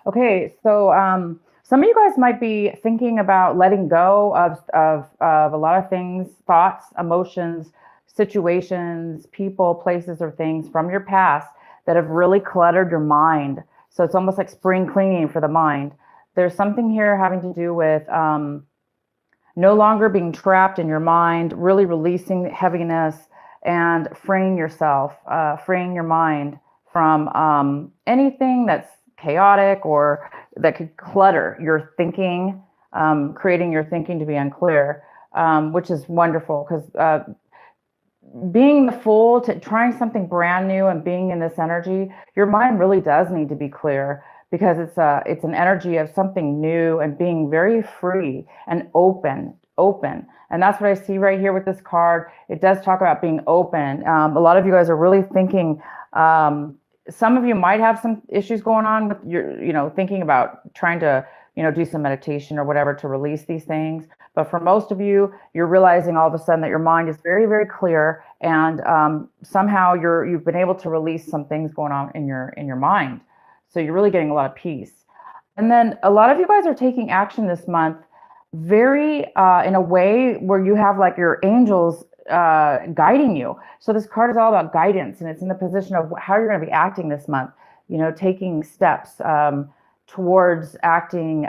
Okay, so some of you guys might be thinking about letting go of a lot of things, thoughts, emotions, situations, people, places, or things from your past that have really cluttered your mind. So it's almost like spring cleaning for the mind. There's something here having to do with no longer being trapped in your mind, really releasing heaviness and freeing yourself, freeing your mind from anything that's chaotic or that could clutter your thinking, creating your thinking to be unclear, which is wonderful because being the fool to trying something brand new and being in this energy, your mind really does need to be clear because it's an energy of something new and being very free and open. And that's what I see right here with this card. It does talk about being open. A lot of you guys are really thinking. Some of you might have some issues going on with your, thinking about trying to, do some meditation or whatever to release these things. But for most of you, you're realizing all of a sudden that your mind is very, very clear, and somehow you've been able to release some things going on in your mind. So you're really getting a lot of peace. And then a lot of you guys are taking action this month, very in a way where you have like your angels guiding you. So this card is all about guidance, and it's in the position of how you're going to be acting this month. Taking steps towards acting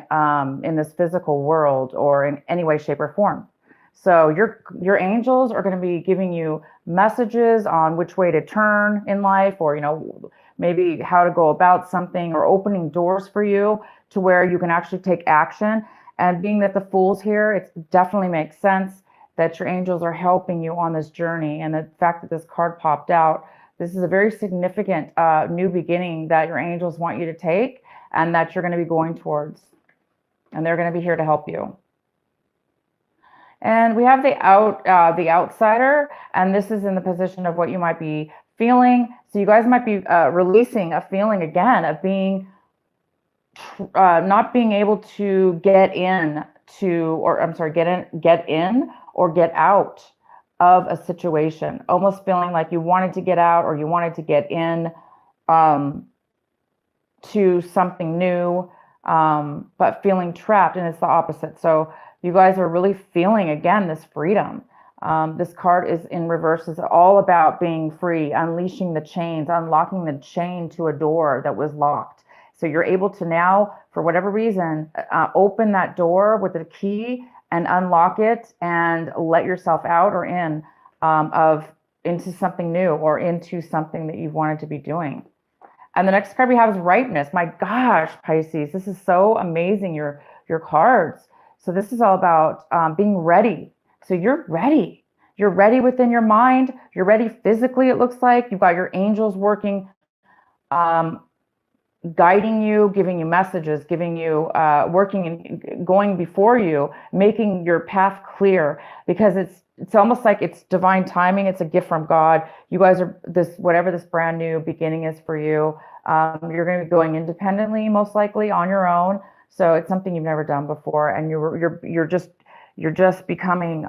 in this physical world or in any way, shape, or form. So your angels are going to be giving you messages on which way to turn in life, or maybe how to go about something, or opening doors for you to where you can actually take action. And being that the Fool's here, it definitely makes sense that your angels are helping you on this journey. And the fact that this card popped out, this is a very significant new beginning that your angels want you to take and that you're going to be going towards. And they're going to be here to help you. And we have the outsider, and this is in the position of what you might be feeling. So you guys might be releasing a feeling again of being not being able to get in or get out of a situation, almost feeling like you wanted to get out or you wanted to get in to something new, but feeling trapped, and it's the opposite. So you guys are really feeling again this freedom. This card is in reverse, is all about being free, unleashing the chains, unlocking the chain to a door that was locked. So you're able to now, for whatever reason, open that door with a key and unlock it and let yourself out or in into something new or into something that you've wanted to be doing. And the next card we have is ripeness. My gosh, Pisces, this is so amazing, your cards. So this is all about being ready. So you're ready. You're ready within your mind. You're ready physically, it looks like. You've got your angels working, guiding you, giving you messages, giving you, working and going before you, making your path clear, because it's almost like it's divine timing. It's a gift from God. You guys are whatever this brand new beginning is for you. You're going to be going independently, most likely on your own. So it's something you've never done before, and you're just becoming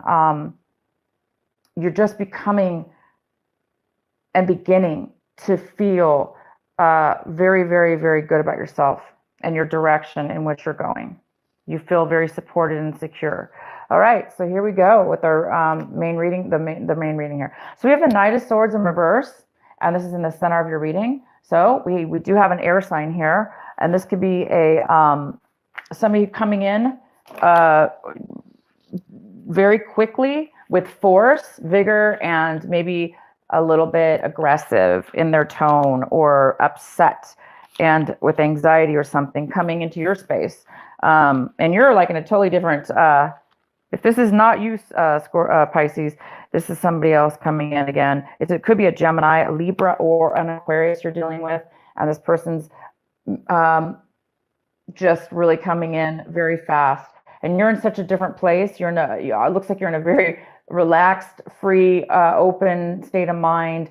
and beginning to feel very, very, very good about yourself and your direction in which you're going. You feel very supported and secure. All right, so here we go with our main reading, the main reading here. So we have the Knight of Swords in reverse, and this is in the center of your reading. So we do have an air sign here, and this could be somebody coming in very quickly with force, vigor, and maybe a little bit aggressive in their tone, or upset and with anxiety or something coming into your space. And you're like in a totally different, if this is not you, Pisces, this is somebody else coming in again. It could be a Gemini, a Libra, or an Aquarius you're dealing with. And this person's just really coming in very fast. And you're in such a different place. It looks like you're in a very relaxed, free, open state of mind,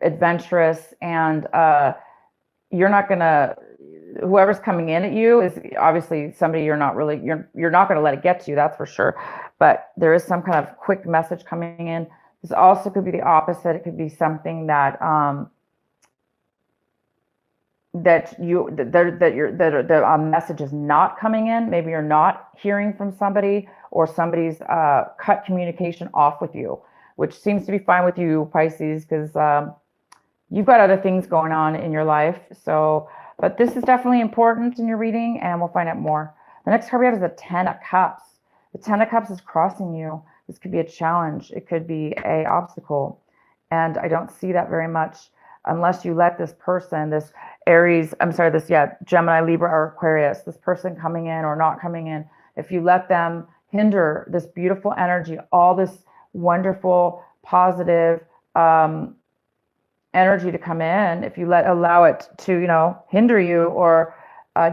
adventurous, and you're not gonna. Whoever's coming in at you is obviously somebody you're not gonna let it get to you. That's for sure. But there is some kind of quick message coming in. This also could be the opposite. It could be something that that a message is not coming in. Maybe you're not hearing from somebody, or somebody's cut communication off with you, which seems to be fine with you, Pisces, because you've got other things going on in your life. So, but this is definitely important in your reading, and we'll find out more. The next card we have is the Ten of Cups. The Ten of Cups is crossing you. This could be a challenge. It could be a obstacle. And I don't see that very much unless you let this person, this Aries, I'm sorry, this, yeah, Gemini, Libra, or Aquarius, this person coming in or not coming in, if you let them hinder this beautiful energy, all this wonderful, positive energy to come in, if you allow it to, hinder you or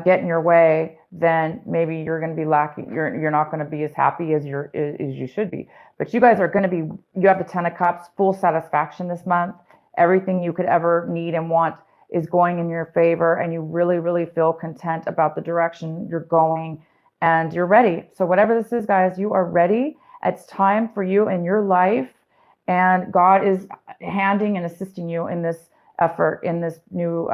get in your way, then maybe you're going to be lacking. You're not going to be as happy as you should be. But you guys are going to be. You have the Ten of Cups, full satisfaction this month. Everything you could ever need and want is going in your favor, and you really, really feel content about the direction you're going, and you're ready. So whatever this is, guys, you are ready. It's time for you in your life, and God is handing and assisting you in this effort, in this new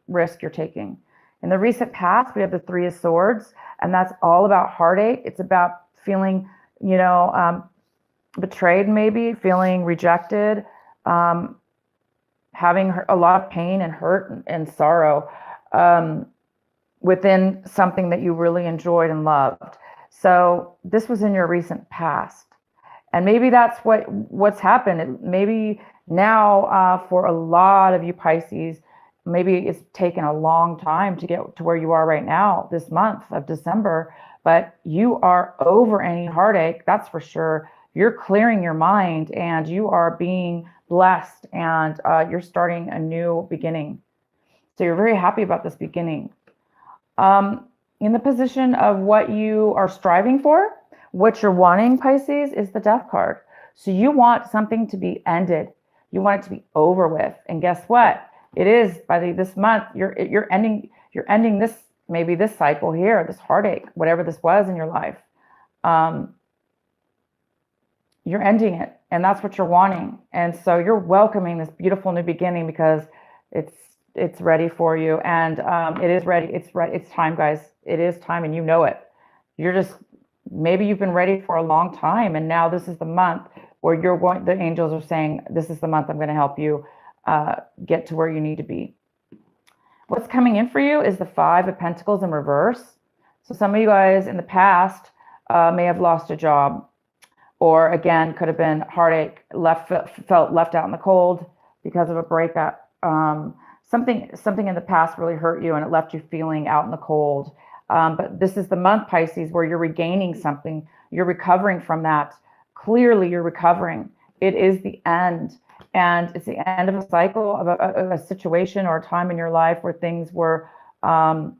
risk you're taking. In the recent past, we have the Three of Swords, and that's all about heartache. It's about feeling, betrayed, maybe feeling rejected, having a lot of pain and hurt and sorrow within something that you really enjoyed and loved. So this was in your recent past, and maybe that's what's happened. Maybe now for a lot of you Pisces, maybe it's taken a long time to get to where you are right now, this month of December, but you are over any heartache, that's for sure. You're clearing your mind, and you are being blessed, and you're starting a new beginning. So you're very happy about this beginning. In the position of what you are striving for, what you're wanting, Pisces, is the Death card. So you want something to be ended. You want it to be over with. And guess what? It is by this month. You're ending this, maybe this cycle here, this heartache, whatever this was in your life. You're ending it, and that's what you're wanting. And so you're welcoming this beautiful new beginning because it's ready for you, and it is ready. It's time, guys. It is time, and you know it. Maybe you've been ready for a long time, and now this is the month where the angels are saying, this is the month I'm going to help you get to where you need to be. What's coming in for you is the Five of Pentacles in reverse. So some of you guys in the past may have lost a job, or again, could have been heartache, felt left out in the cold because of a breakup. Something in the past really hurt you, and it left you feeling out in the cold. But this is the month, Pisces, where you're regaining something. You're recovering from that. Clearly, you're recovering. It is the end. And it's the end of a cycle, of a situation or a time in your life where things were, not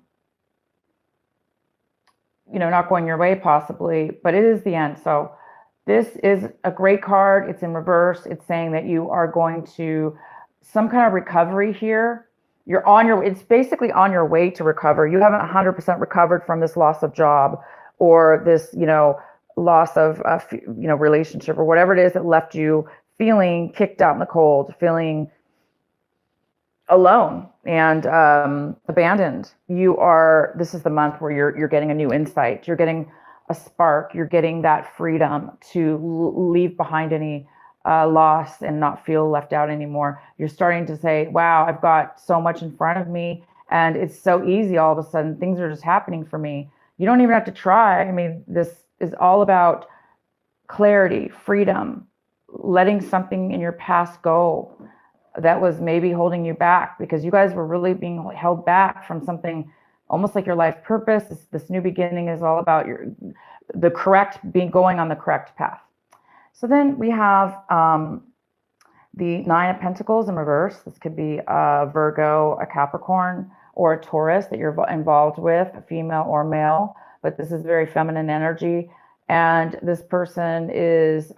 going your way possibly, but it is the end. So this is a great card. It's in reverse. It's saying that you are going to some kind of recovery here. It's basically on your way to recover. You haven't 100% recovered from this loss of job, or this, loss of, relationship, or whatever it is that left you feeling kicked out in the cold, feeling alone and abandoned. This is the month where you're getting a new insight. You're getting a spark. You're getting that freedom to leave behind any loss and not feel left out anymore. You're starting to say, wow, I've got so much in front of me, and it's so easy. All of a sudden, things are just happening for me. You don't even have to try. I mean, this is all about clarity, freedom, letting something in your past go that was maybe holding you back, because you guys were really being held back from something almost like your life purpose. This new beginning is all about going on the correct path. So then we have the Nine of Pentacles in reverse. This could be a Virgo, a Capricorn, or a Taurus that you're involved with, a female or male, but this is very feminine energy. And this person is,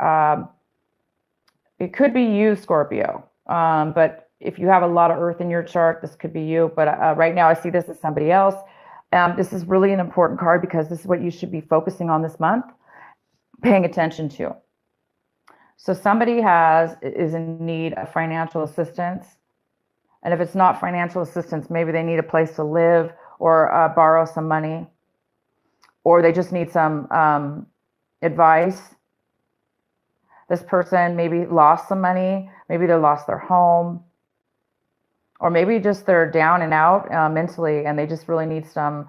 it could be you, Scorpio, but if you have a lot of earth in your chart, this could be you. But right now I see this as somebody else. This is really an important card because this is what you should be focusing on this month, paying attention to. So somebody is in need of financial assistance, And if it's not financial assistance, maybe they need a place to live or borrow some money, or they just need some advice. This person maybe lost some money, maybe they lost their home, or maybe just they're down and out mentally, and they just really need some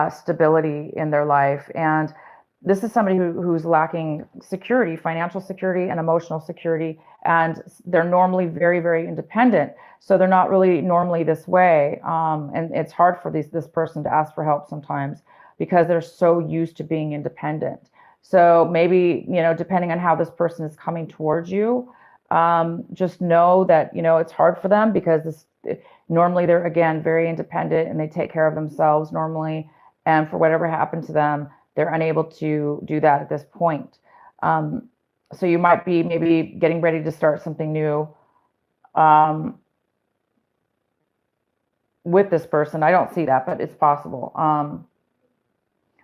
stability in their life. And this is somebody who's lacking security, financial security and emotional security, and they're normally very, very independent. So they're not really normally this way. And it's hard for this person to ask for help sometimes because they're so used to being independent. So maybe, depending on how this person is coming towards you, just know that, it's hard for them because normally they're, again, very independent and they take care of themselves normally. And for whatever happened to them, they're unable to do that at this point. So you might be maybe getting ready to start something new with this person. I don't see that, but it's possible.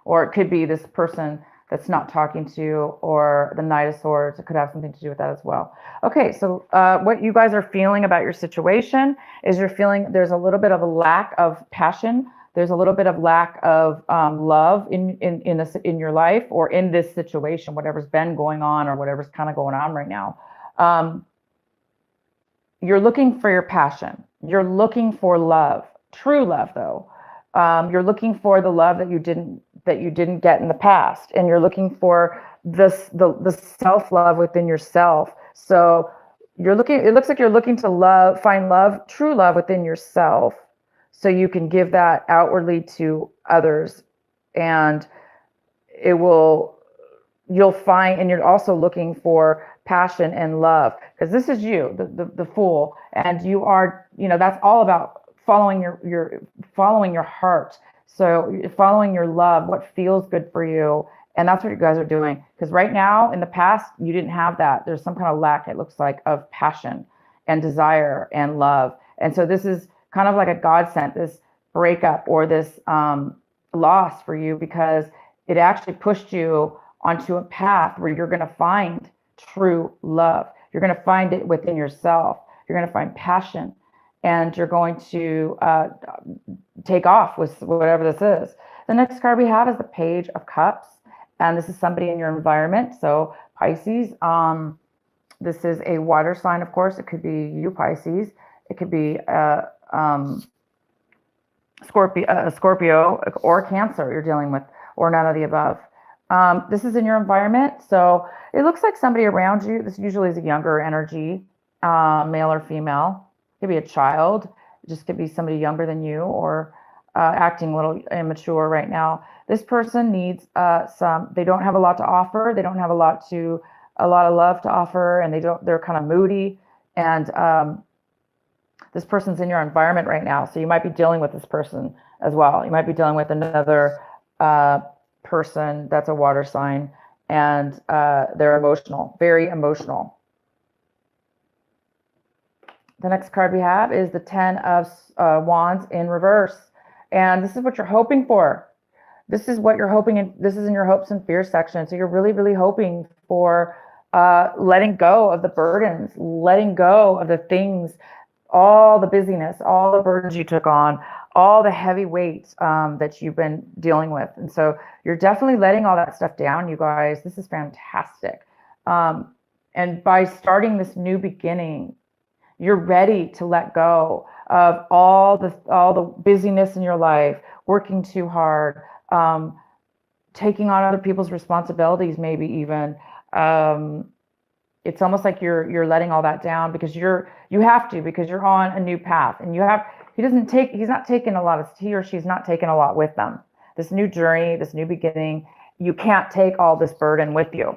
Or it could be this person that's not talking to you, or the Knight of Swords. It could have something to do with that as well. Okay, so what you guys are feeling about your situation is you're feeling there's a little bit of a lack of passion. There's a little bit of lack of love in your life, or in this situation, whatever's been going on or whatever's kind of going on right now. You're looking for your passion. You're looking for love, true love, though. You're looking for the love that you didn't get in the past, and you're looking for the self-love within yourself. So it looks like you're looking to find love, true love within yourself, so you can give that outwardly to others, and you'll find, and you're also looking for passion and love, because this is you, the Fool, and you are, that's all about following your heart. So following your love, what feels good for you. And that's what you guys are doing. Because right now, in the past, you didn't have that. There's some kind of lack, it looks like, of passion and desire and love. And so this is kind of like a godsend, this breakup or this loss for you, because it actually pushed you onto a path where you're going to find true love. You're going to find it within yourself. You're going to find passion. And you're going to take off with whatever this is. The next card we have is the Page of Cups. And this is somebody in your environment. So Pisces, this is a water sign, of course. It could be you, Pisces. It could be Scorpio or Cancer you're dealing with, or none of the above. This is in your environment. So it looks like somebody around you. This usually is a younger energy, male or female. Could be a child. It just could be somebody younger than you, or acting a little immature right now. This person needs they don't have a lot to offer. They don't have a lot of love to offer, and they're kind of moody. And this person's in your environment right now. So you might be dealing with this person as well. You might be dealing with another person that's a water sign, and they're emotional, very emotional. The next card we have is the Ten of Wands in reverse. And this is what you're hoping for. This is what you're hoping, and this is in your hopes and fears section. So you're really, really hoping for letting go of the burdens, letting go of the things, all the busyness, all the burdens you took on, all the heavy weights that you've been dealing with. And so you're definitely letting all that stuff down, you guys. This is fantastic. And by starting this new beginning, you're ready to let go of all the busyness in your life, working too hard, taking on other people's responsibilities, maybe even. It's almost like you're letting all that down because you have to, because you're on a new path, and he or she's not taking a lot with them. This new journey, this new beginning, you can't take all this burden with you.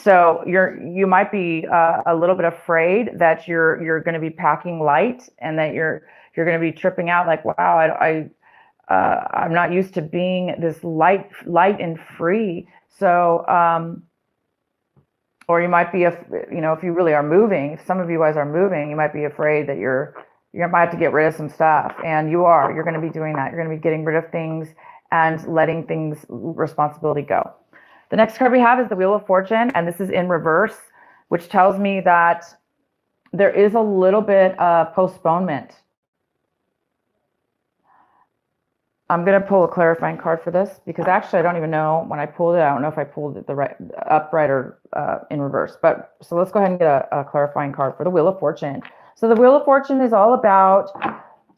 So you might be a little bit afraid that you're going to be packing light, and that you're going to be tripping out, like, wow, I'm not used to being this light and free. So or you might be, if you really are moving, if some of you guys are moving, you might be afraid that you might have to get rid of some stuff, and you're going to be doing that. You're going to be getting rid of things and letting responsibility go. The next card we have is the Wheel of Fortune, and this is in reverse, which tells me that there is a little bit of postponement I'm going to pull a clarifying card for this because actually I don't even know when I pulled it. I don't know if I pulled it the right upright or in reverse. But so let's go ahead and get a clarifying card for the Wheel of Fortune. So the Wheel of Fortune is all about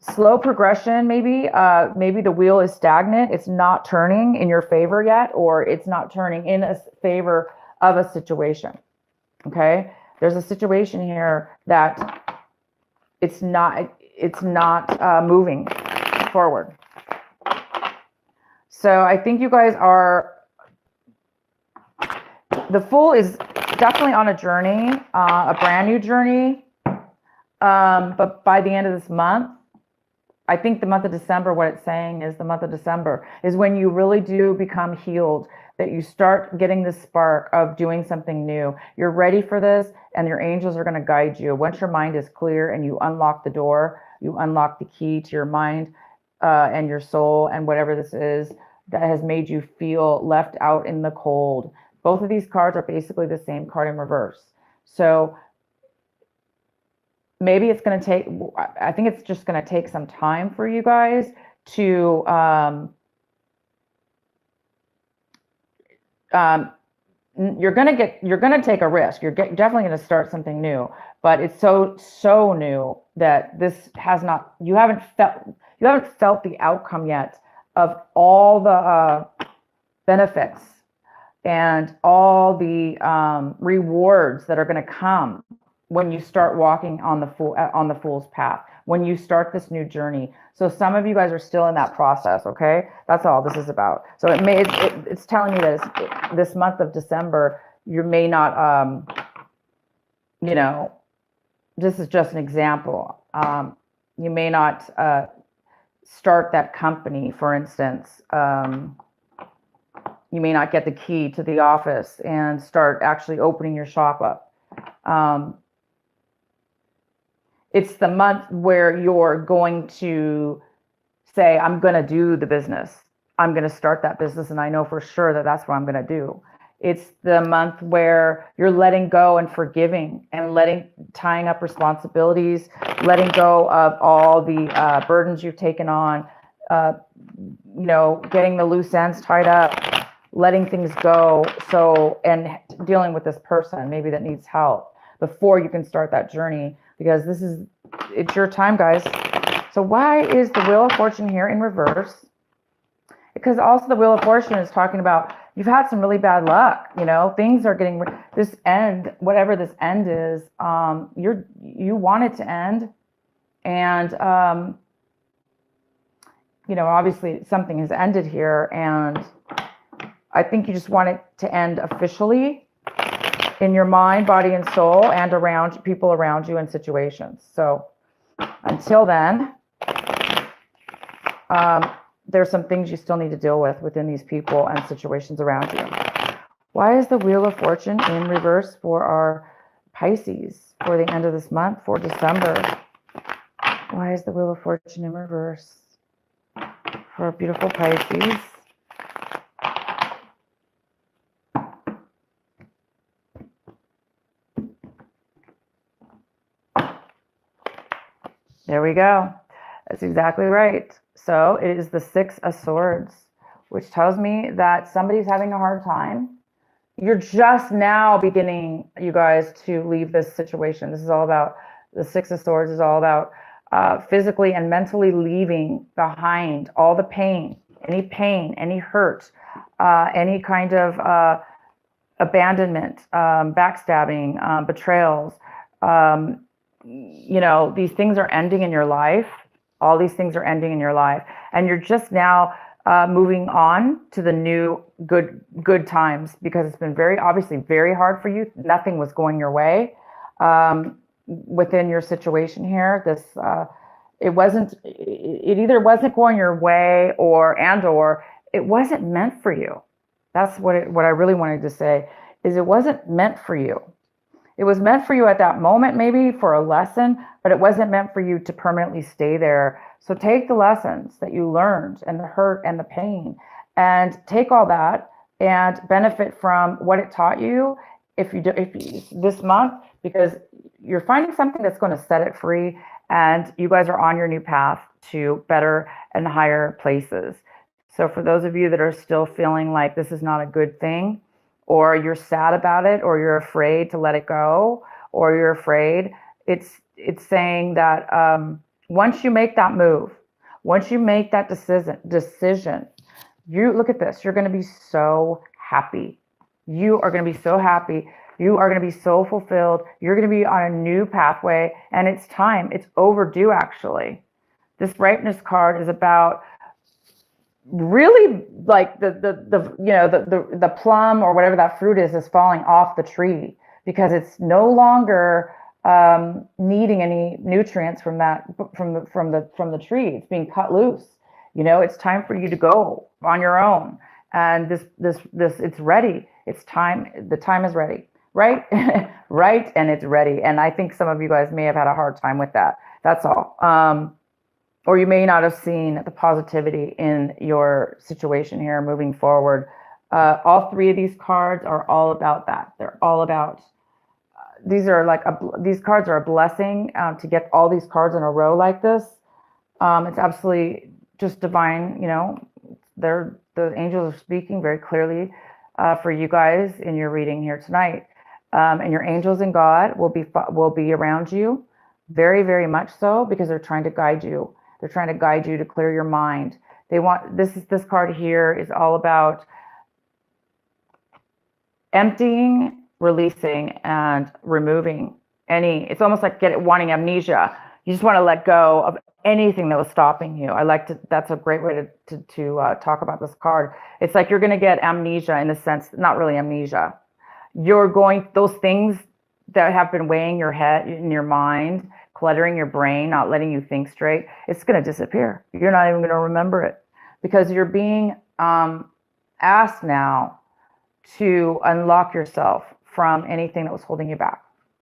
slow progression. Maybe maybe the wheel is stagnant. It's not turning in your favor yet, or it's not turning in a favor of a situation. Okay, there's a situation here that it's not moving forward. So I think you guys are, the Fool is definitely on a journey, a brand new journey. But by the end of this month, I think the month of December, what it's saying is the month of December is when you really do become healed, that you start getting the spark of doing something new. You're ready for this, and your angels are going to guide you. Once your mind is clear and you unlock the door, you unlock the key to your mind and your soul and whatever this is that has made you feel left out in the cold. Both of these cards are basically the same card in reverse. So maybe it's going to take, I think it's just going to take some time for you guys to you're going to take a risk. You're definitely going to start something new, but it's so new that this has not, you haven't felt the outcome yet of all the benefits and all the rewards that are going to come when you start walking on the Fool's path, when you start this new journey. So some of you guys are still in that process. Okay, that's all this is about. So it's telling you that this month of December, you may not, you know, this is just an example. You may not start that company, for instance. You may not get the key to the office and start actually opening your shop up. It's the month where you're going to say, I'm going to do the business. I'm going to start that business, and I know for sure that that's what I'm going to do. It's the month where you're letting go and forgiving and tying up responsibilities, letting go of all the burdens you've taken on, you know, getting the loose ends tied up, letting things go. So, and dealing with this person maybe that needs help before you can start that journey, because it's your time, guys. So why is the Wheel of Fortune here in reverse? Because also the Wheel of Fortune is talking about you've had some really bad luck. You know, things are getting, this end, whatever this end is, you want it to end. And, you know, obviously something has ended here, and I think you just want it to end officially in your mind, body, and soul, and around people around you and situations. So until then, there's some things you still need to deal with within these people and situations around you. Why is the Wheel of Fortune in reverse for our Pisces for the end of this month, for December? Why is the Wheel of Fortune in reverse for our beautiful Pisces? There we go. That's exactly right. So it is the Six of Swords, which tells me that somebody's having a hard time. You're just now beginning, you guys, to leave this situation. This is all about, the Six of Swords is all about physically and mentally leaving behind all the pain, any hurt, any kind of abandonment, backstabbing, betrayals. You know, these things are ending in your life. All these things are ending in your life. And you're just now moving on to the new good times, because it's been obviously very hard for you. Nothing was going your way within your situation here. It either wasn't going your way or it wasn't meant for you. That's what I really wanted to say, is it wasn't meant for you. It was meant for you at that moment, maybe for a lesson, but it wasn't meant for you to permanently stay there. So take the lessons that you learned and the hurt and the pain, and take all that and benefit from what it taught you if you this month, because you're finding something that's going to set it free and you guys are on your new path to better and higher places. So for those of you that are still feeling like this is not a good thing, or you're sad about it, or you're afraid to let it go, or you're afraid, it's saying that once you make that move, once you make that decision, you look at this, you're going to be so happy. You are going to be so happy. You are going to be so fulfilled. You're going to be on a new pathway, and it's time. It's overdue, actually. This ripeness card is about really like the plum or whatever that fruit is falling off the tree because it's no longer needing any nutrients from the tree. It's being cut loose. It's time for you to go on your own. And this it's ready. It's time. The time is ready. Right? Right. And it's ready. And I think some of you guys may have had a hard time with that. That's all. Or you may not have seen the positivity in your situation here moving forward. All three of these cards are all about that. They're all about, these cards are a blessing to get all these cards in a row like this. It's absolutely just divine, the angels are speaking very clearly for you guys in your reading here tonight. And your angels and God will be around you very, very much so, because they're trying to guide you. They're trying to guide you to clear your mind. They want this card here is all about emptying, releasing, and removing it's almost like wanting amnesia. You just want to let go of anything that was stopping you. That's a great way to talk about this card. It's like you're going to get amnesia in the sense, not really amnesia. Those things that have been weighing your head in your mind, cluttering your brain, not letting you think straight, it's going to disappear. You're not even going to remember it because you're being asked now to unlock yourself from anything that was holding you back.